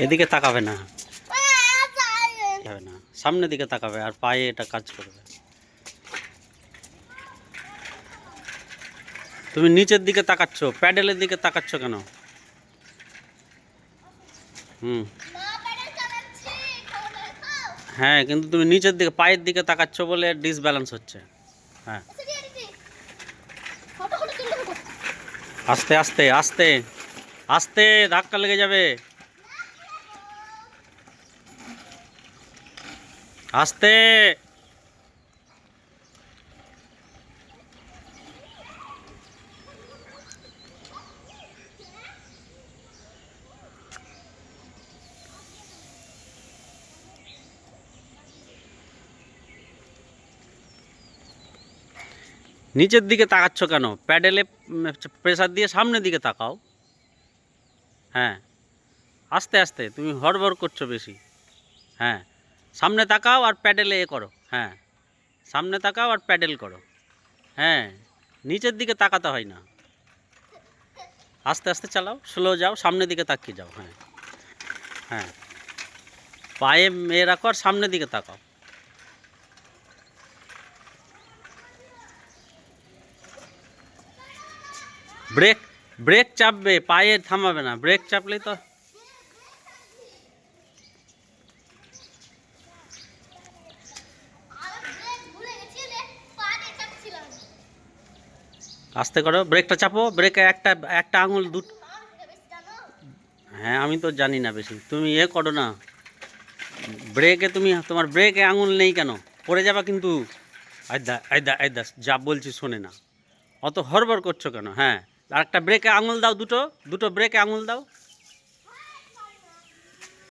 এদিকে তাকাবে না, না সামনের দিকে তাকাবে আর পায়ে এটা কাজ করবে। তুমি নিচের দিকে তাকাচ্ছ, প্যাডেলের দিকে তাকাচ্ছ কেন? হুম, হ্যাঁ কিন্তু তুমি নিচের দিকে পায়ের দিকে তাকাচ্ছ বলে ডিসব্যালেন্স হচ্ছে। হ্যাঁ, আস্তে আস্তে আস্তে আস্তে, ধাক্কা লেগে যাবে। আস্তে। নিচের দিকে তাকাচ্ছ কেন? প্যাডেলে প্রেসার দিয়ে সামনের দিকে তাকাও। হ্যাঁ, আস্তে আস্তে, তুমি হড়বড় করছো বেশি। হ্যাঁ, সামনে তাকাও আর প্যাডেলে এ করো। হ্যাঁ, সামনে তাকাও আর প্যাডেল করো। হ্যাঁ, নিচের দিকে তাকাতে হয় না। আস্তে আস্তে চালাও, স্লো যাও, সামনের দিকে তাকিয়ে যাও। হ্যাঁ হ্যাঁ, পায়ে মেয়ে রাখো আর সামনের দিকে তাকাও। ব্রেক, ব্রেক চাপবে, পায়ে থামাবে না। ব্রেক চাপলেই তো। আস্তে করো, ব্রেকটা চাপো, ব্রেকে একটা একটা আঙুল দুটো। হ্যাঁ আমি তো জানি না বেশি, তুমি এ করো না। ব্রেকে তুমি, তোমার ব্রেকে আঙুল নেই কেন? পড়ে যাবা কিন্তু। আয়দা আয়দা আয়দা, যা বলছি শোনে না, অত হড়বড় করছো কেন? হ্যাঁ, আর একটা ব্রেকে আঙুল দাও, দুটো দুটো ব্রেকে আঙুল দাও।